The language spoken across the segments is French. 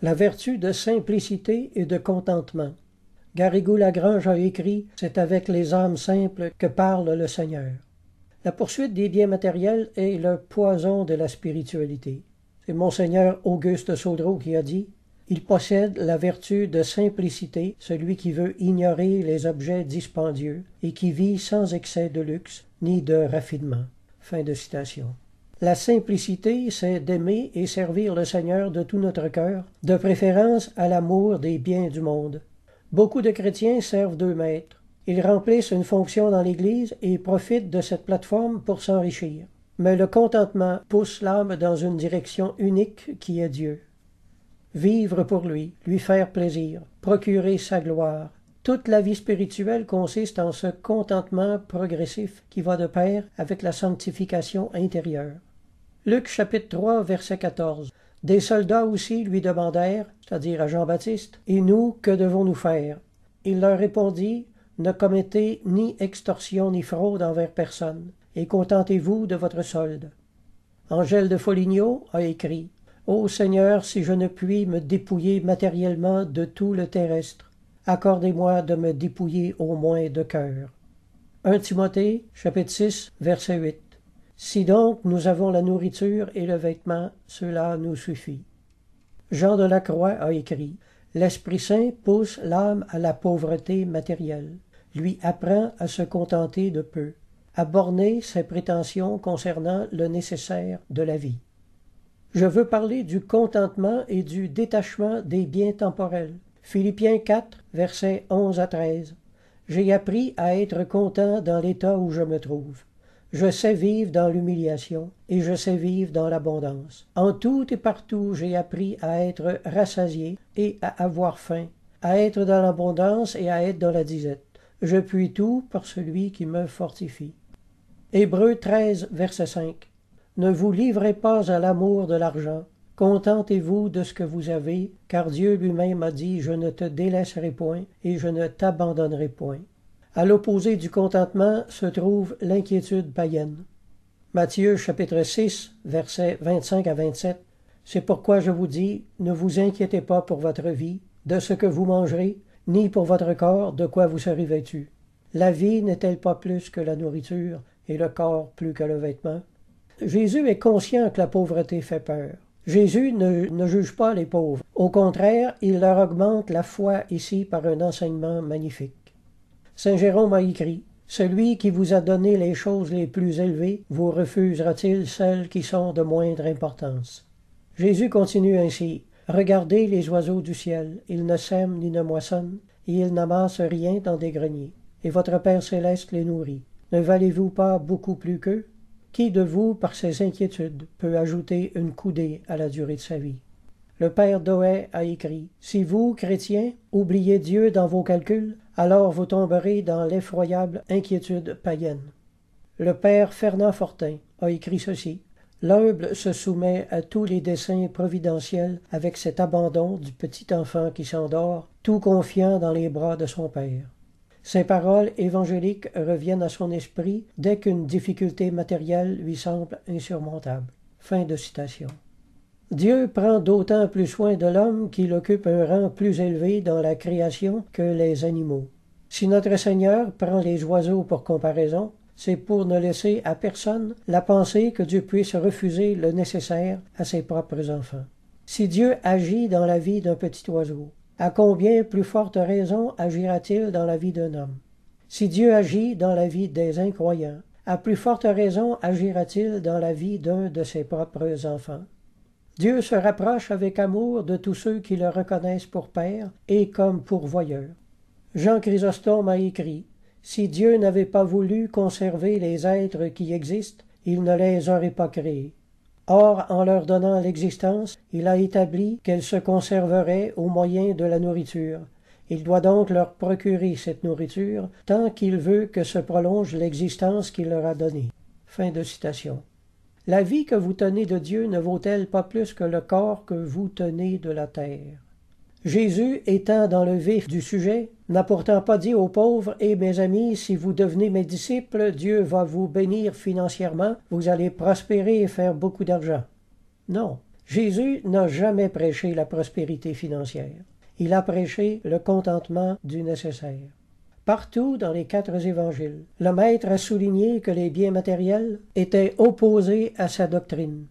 La vertu de simplicité et de contentement. Garrigou-Lagrange a écrit « C'est avec les âmes simples que parle le Seigneur ». La poursuite des biens matériels est le poison de la spiritualité. C'est Monseigneur Auguste Saudreau qui a dit « Il possède la vertu de simplicité, celui qui veut ignorer les objets dispendieux et qui vit sans excès de luxe ni de raffinement. » Fin de citation. La simplicité, c'est d'aimer et servir le Seigneur de tout notre cœur, de préférence à l'amour des biens du monde. Beaucoup de chrétiens servent deux maîtres. Ils remplissent une fonction dans l'Église et profitent de cette plateforme pour s'enrichir. Mais le contentement pousse l'âme dans une direction unique qui est Dieu. Vivre pour lui faire plaisir, procurer sa gloire. Toute la vie spirituelle consiste en ce contentement progressif qui va de pair avec la sanctification intérieure. Luc chapitre 3, verset 14. Des soldats aussi lui demandèrent, c'est-à-dire à Jean-Baptiste, « Et nous, que devons-nous faire ?» Il leur répondit, « Ne commettez ni extorsion ni fraude envers personne, et contentez-vous de votre solde. » Angèle de Foligno a écrit, « Ô Seigneur, si je ne puis me dépouiller matériellement de tout le terrestre, accordez-moi de me dépouiller au moins de cœur. » 1 Timothée, chapitre 6, verset 8. Si donc nous avons la nourriture et le vêtement, cela nous suffit. Jean de la Croix a écrit « L'Esprit Saint pousse l'âme à la pauvreté matérielle, lui apprend à se contenter de peu, à borner ses prétentions concernant le nécessaire de la vie. » Je veux parler du contentement et du détachement des biens temporels. Philippiens 4, versets 11 à 13. « J'ai appris à être content dans l'état où je me trouve. Je sais vivre dans l'humiliation et je sais vivre dans l'abondance. En tout et partout, j'ai appris à être rassasié et à avoir faim, à être dans l'abondance et à être dans la disette. Je puis tout par celui qui me fortifie. » Hébreux 13, verset 5. « Ne vous livrez pas à l'amour de l'argent. Contentez-vous de ce que vous avez, car Dieu lui-même a dit « Je ne te délaisserai point et je ne t'abandonnerai point. » À l'opposé du contentement se trouve l'inquiétude païenne. Matthieu chapitre 6, versets 25 à 27. « C'est pourquoi je vous dis, ne vous inquiétez pas pour votre vie, de ce que vous mangerez, ni pour votre corps, de quoi vous serez vêtus. La vie n'est-elle pas plus que la nourriture, et le corps plus que le vêtement? » Jésus est conscient que la pauvreté fait peur. Jésus ne juge pas les pauvres. Au contraire, il leur augmente la foi ici par un enseignement magnifique. Saint Jérôme a écrit « Celui qui vous a donné les choses les plus élevées vous refusera-t-il celles qui sont de moindre importance? » Jésus continue ainsi « Regardez les oiseaux du ciel, ils ne sèment ni ne moissonnent, et ils n'amassent rien dans des greniers, et votre Père céleste les nourrit. Ne valez-vous pas beaucoup plus qu'eux? Qui de vous, par ses inquiétudes, peut ajouter une coudée à la durée de sa vie? » Le Père Doët a écrit « Si vous, chrétiens, oubliez Dieu dans vos calculs, alors vous tomberez dans l'effroyable inquiétude païenne. » Le Père Fernand Fortin a écrit ceci « L'humble se soumet à tous les desseins providentiels avec cet abandon du petit enfant qui s'endort, tout confiant dans les bras de son Père. » Ces paroles évangéliques reviennent à son esprit dès qu'une difficulté matérielle lui semble insurmontable. Fin de citation. Dieu prend d'autant plus soin de l'homme qu'il occupe un rang plus élevé dans la création que les animaux. Si notre Seigneur prend les oiseaux pour comparaison, c'est pour ne laisser à personne la pensée que Dieu puisse refuser le nécessaire à ses propres enfants. Si Dieu agit dans la vie d'un petit oiseau, à combien plus forte raison agira-t-il dans la vie d'un homme? Si Dieu agit dans la vie des incroyants, à plus forte raison agira-t-il dans la vie d'un de ses propres enfants? Dieu se rapproche avec amour de tous ceux qui le reconnaissent pour Père et comme pourvoyeur. Jean Chrysostome a écrit « Si Dieu n'avait pas voulu conserver les êtres qui existent, il ne les aurait pas créés. Or, en leur donnant l'existence, il a établi qu'elles se conserveraient au moyen de la nourriture. Il doit donc leur procurer cette nourriture tant qu'il veut que se prolonge l'existence qu'il leur a donnée. » Fin de citation. La vie que vous tenez de Dieu ne vaut-elle pas plus que le corps que vous tenez de la terre? Jésus, étant dans le vif du sujet, n'a pourtant pas dit aux pauvres « Eh mes amis, si vous devenez mes disciples, Dieu va vous bénir financièrement, vous allez prospérer et faire beaucoup d'argent. » Non, Jésus n'a jamais prêché la prospérité financière. Il a prêché le contentement du nécessaire. Partout dans les 4 évangiles, le Maître a souligné que les biens matériels étaient opposés à sa doctrine.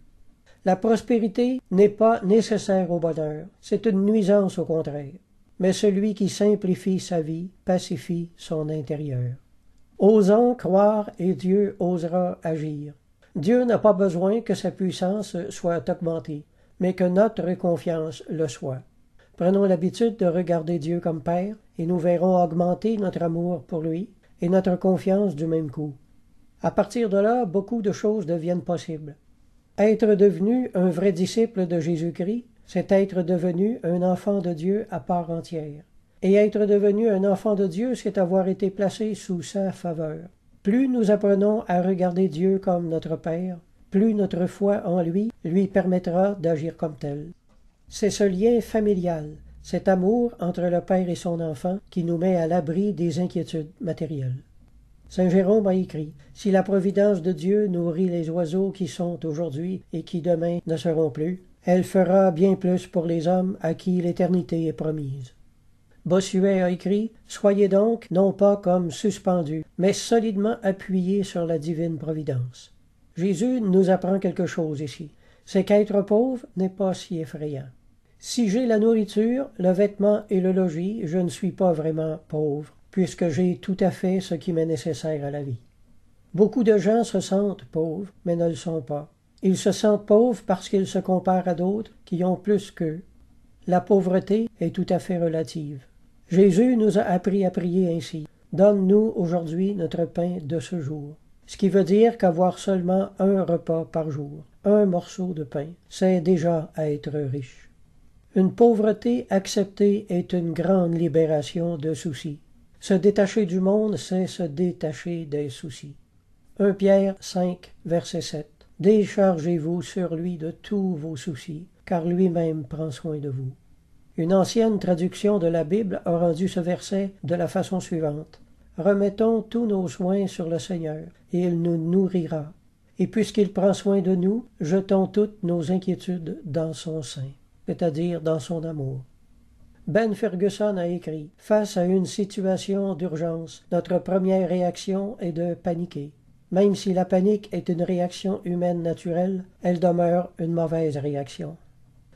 La prospérité n'est pas nécessaire au bonheur, c'est une nuisance au contraire. Mais celui qui simplifie sa vie pacifie son intérieur. Osons croire et Dieu osera agir. Dieu n'a pas besoin que sa puissance soit augmentée, mais que notre confiance le soit. Prenons l'habitude de regarder Dieu comme Père, et nous verrons augmenter notre amour pour lui et notre confiance du même coup. À partir de là, beaucoup de choses deviennent possibles. Être devenu un vrai disciple de Jésus-Christ, c'est être devenu un enfant de Dieu à part entière. Et être devenu un enfant de Dieu, c'est avoir été placé sous sa faveur. Plus nous apprenons à regarder Dieu comme notre Père, plus notre foi en lui permettra d'agir comme tel. C'est ce lien familial, cet amour entre le Père et son enfant qui nous met à l'abri des inquiétudes matérielles. Saint Jérôme a écrit « Si la providence de Dieu nourrit les oiseaux qui sont aujourd'hui et qui demain ne seront plus, elle fera bien plus pour les hommes à qui l'éternité est promise. » Bossuet a écrit « Soyez donc non pas comme suspendus, mais solidement appuyés sur la divine providence. » Jésus nous apprend quelque chose ici, c'est qu'être pauvre n'est pas si effrayant. Si j'ai la nourriture, le vêtement et le logis, je ne suis pas vraiment pauvre, puisque j'ai tout à fait ce qui m'est nécessaire à la vie. Beaucoup de gens se sentent pauvres, mais ne le sont pas. Ils se sentent pauvres parce qu'ils se comparent à d'autres qui ont plus qu'eux. La pauvreté est tout à fait relative. Jésus nous a appris à prier ainsi. « Donne-nous aujourd'hui notre pain de ce jour. » Ce qui veut dire qu'avoir seulement un repas par jour, un morceau de pain, c'est déjà être riche. Une pauvreté acceptée est une grande libération de soucis. Se détacher du monde, c'est se détacher des soucis. 1 Pierre 5, verset 7. Déchargez-vous sur lui de tous vos soucis, car lui-même prend soin de vous. Une ancienne traduction de la Bible a rendu ce verset de la façon suivante. Remettons tous nos soins sur le Seigneur, et il nous nourrira. Et puisqu'il prend soin de nous, jetons toutes nos inquiétudes dans son sein, c'est-à-dire dans son amour. Ben Ferguson a écrit « Face à une situation d'urgence, notre première réaction est de paniquer. Même si la panique est une réaction humaine naturelle, elle demeure une mauvaise réaction. »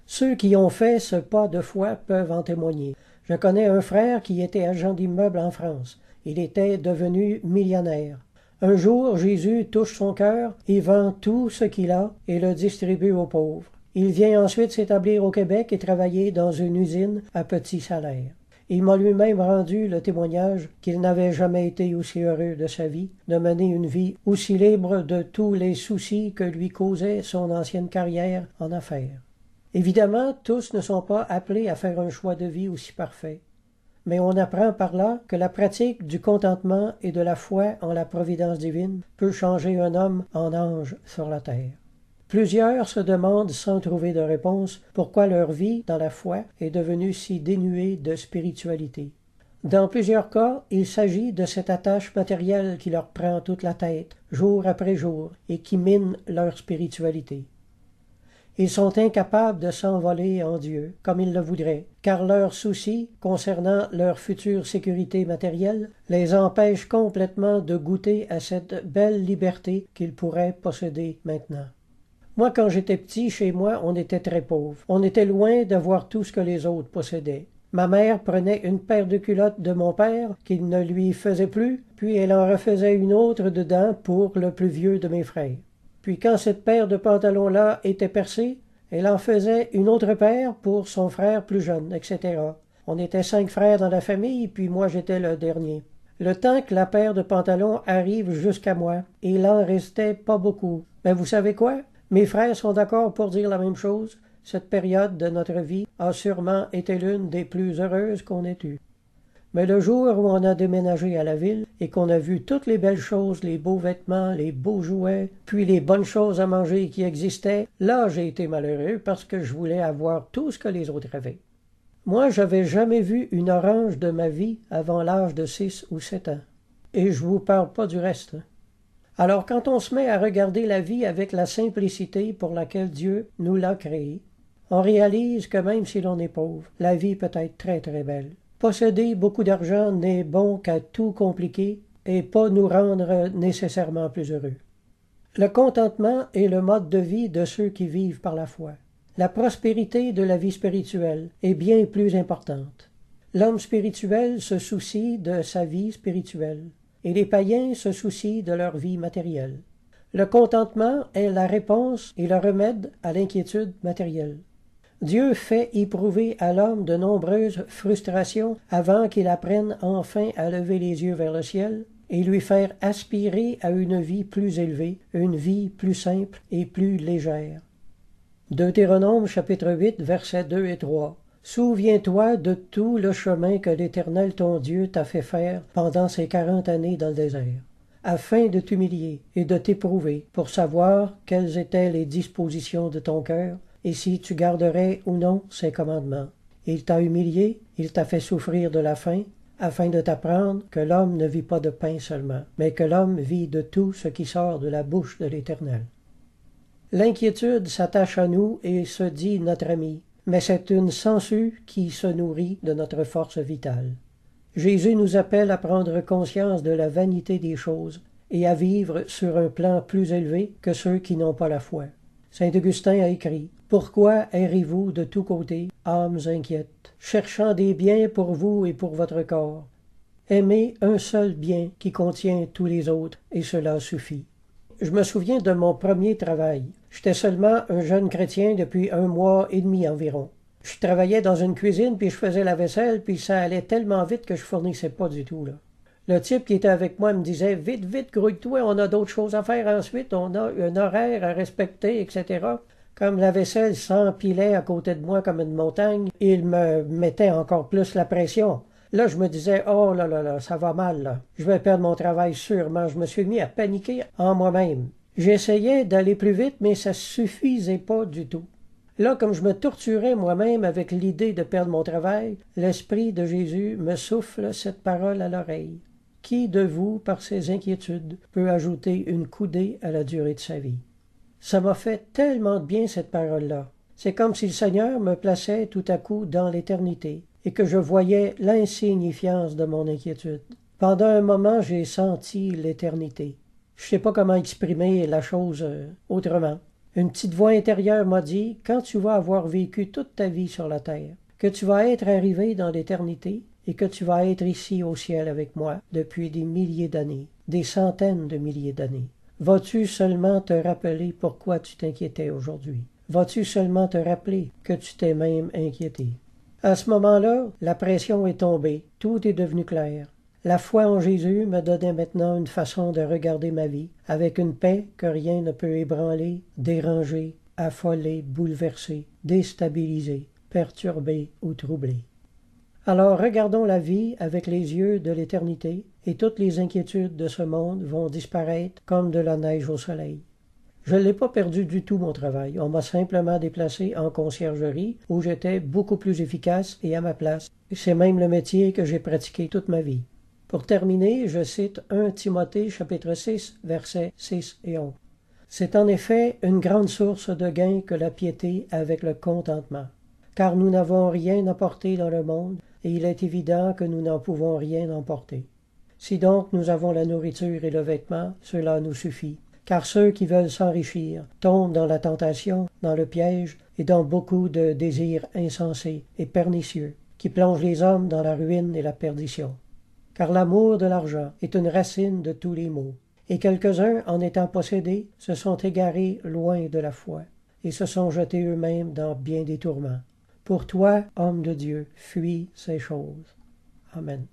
Ceux qui ont fait ce pas de foi peuvent en témoigner. Je connais un frère qui était agent d'immeuble en France. Il était devenu millionnaire. Un jour, Jésus touche son cœur et vend tout ce qu'il a et le distribue aux pauvres. Il vient ensuite s'établir au Québec et travailler dans une usine à petit salaire. Il m'a lui-même rendu le témoignage qu'il n'avait jamais été aussi heureux de sa vie, de mener une vie aussi libre de tous les soucis que lui causait son ancienne carrière en affaires. Évidemment, tous ne sont pas appelés à faire un choix de vie aussi parfait. Mais on apprend par là que la pratique du contentement et de la foi en la providence divine peut changer un homme en ange sur la terre. Plusieurs se demandent sans trouver de réponse pourquoi leur vie dans la foi est devenue si dénuée de spiritualité. Dans plusieurs cas, il s'agit de cette attache matérielle qui leur prend toute la tête, jour après jour, et qui mine leur spiritualité. Ils sont incapables de s'envoler en Dieu, comme ils le voudraient, car leurs soucis concernant leur future sécurité matérielle les empêchent complètement de goûter à cette belle liberté qu'ils pourraient posséder maintenant. Moi, quand j'étais petit, chez moi, on était très pauvre. On était loin d'avoir tout ce que les autres possédaient. Ma mère prenait une paire de culottes de mon père, qu'il ne lui faisait plus, puis elle en refaisait une autre dedans pour le plus vieux de mes frères. Puis quand cette paire de pantalons-là était percée, elle en faisait une autre paire pour son frère plus jeune, etc. On était 5 frères dans la famille, puis moi j'étais le dernier. Le temps que la paire de pantalons arrive jusqu'à moi, il en restait pas beaucoup. Mais vous savez quoi? Mes frères sont d'accord pour dire la même chose. Cette période de notre vie a sûrement été l'une des plus heureuses qu'on ait eues. Mais le jour où on a déménagé à la ville et qu'on a vu toutes les belles choses, les beaux vêtements, les beaux jouets, puis les bonnes choses à manger qui existaient, là j'ai été malheureux parce que je voulais avoir tout ce que les autres avaient. Moi, j'avais jamais vu une orange de ma vie avant l'âge de 6 ou 7 ans. Et je vous parle pas du reste. Alors quand on se met à regarder la vie avec la simplicité pour laquelle Dieu nous l'a créée, On réalise que même si l'on est pauvre, la vie peut être très très belle. Posséder beaucoup d'argent n'est bon qu'à tout compliquer et pas nous rendre nécessairement plus heureux. Le contentement est le mode de vie de ceux qui vivent par la foi. La prospérité de la vie spirituelle est bien plus importante. L'homme spirituel se soucie de sa vie spirituelle, et les païens se soucient de leur vie matérielle. Le contentement est la réponse et le remède à l'inquiétude matérielle. Dieu fait éprouver à l'homme de nombreuses frustrations avant qu'il apprenne enfin à lever les yeux vers le ciel et lui faire aspirer à une vie plus élevée, une vie plus simple et plus légère. Deutéronome chapitre 8, versets 2 et 3. Souviens-toi de tout le chemin que l'Éternel ton Dieu t'a fait faire pendant ces 40 années dans le désert, afin de t'humilier et de t'éprouver pour savoir quelles étaient les dispositions de ton cœur et si tu garderais ou non ses commandements. Il t'a humilié, il t'a fait souffrir de la faim, afin de t'apprendre que l'homme ne vit pas de pain seulement, mais que l'homme vit de tout ce qui sort de la bouche de l'Éternel. L'inquiétude s'attache à nous et se dit notre ami, mais c'est une sangsue qui se nourrit de notre force vitale. Jésus nous appelle à prendre conscience de la vanité des choses et à vivre sur un plan plus élevé que ceux qui n'ont pas la foi. Saint Augustin a écrit « Pourquoi errez-vous de tous côtés, âmes inquiètes, cherchant des biens pour vous et pour votre corps? Aimez un seul bien qui contient tous les autres, et cela suffit. » Je me souviens de mon premier travail. J'étais seulement un jeune chrétien depuis 1 mois et demi environ. Je travaillais dans une cuisine, puis je faisais la vaisselle, puis ça allait tellement vite que je fournissais pas du tout, là. Le type qui était avec moi me disait « Vite, vite, grouille-toi, on a d'autres choses à faire ensuite, on a un horaire à respecter, etc. » Comme la vaisselle s'empilait à côté de moi comme une montagne, il me mettait encore plus la pression. Là, je me disais « Oh là là là, ça va mal, là. Je vais perdre mon travail sûrement. » Je me suis mis à paniquer en moi-même. J'essayais d'aller plus vite, mais ça suffisait pas du tout. Là, comme je me torturais moi-même avec l'idée de perdre mon travail, l'Esprit de Jésus me souffle cette parole à l'oreille. Qui de vous, par ses inquiétudes, peut ajouter une coudée à la durée de sa vie? Ça m'a fait tellement de bien cette parole-là. C'est comme si le Seigneur me plaçait tout à coup dans l'éternité et que je voyais l'insignifiance de mon inquiétude. Pendant un moment, j'ai senti l'éternité. Je ne sais pas comment exprimer la chose autrement. Une petite voix intérieure m'a dit, quand tu vas avoir vécu toute ta vie sur la terre, que tu vas être arrivé dans l'éternité et que tu vas être ici au ciel avec moi depuis des milliers d'années, des centaines de milliers d'années. Vas-tu seulement te rappeler pourquoi tu t'inquiétais aujourd'hui? Vas-tu seulement te rappeler que tu t'es même inquiété? À ce moment-là, la pression est tombée, tout est devenu clair. La foi en Jésus me donnait maintenant une façon de regarder ma vie, avec une paix que rien ne peut ébranler, déranger, affoler, bouleverser, déstabiliser, perturber ou troubler. Alors regardons la vie avec les yeux de l'éternité, et toutes les inquiétudes de ce monde vont disparaître comme de la neige au soleil. Je ne l'ai pas perdu du tout mon travail, on m'a simplement déplacé en conciergerie, où j'étais beaucoup plus efficace et à ma place. C'est même le métier que j'ai pratiqué toute ma vie. Pour terminer, je cite 1 Timothée chapitre 6, versets 6 et 11. C'est en effet une grande source de gain que la piété avec le contentement, car nous n'avons rien emporté dans le monde, et il est évident que nous n'en pouvons rien emporter. Si donc nous avons la nourriture et le vêtement, cela nous suffit, car ceux qui veulent s'enrichir tombent dans la tentation, dans le piège et dans beaucoup de désirs insensés et pernicieux, qui plongent les hommes dans la ruine et la perdition. Car l'amour de l'argent est une racine de tous les maux, et quelques-uns, en étant possédés, se sont égarés loin de la foi, et se sont jetés eux-mêmes dans bien des tourments. Pour toi, homme de Dieu, fuis ces choses. Amen.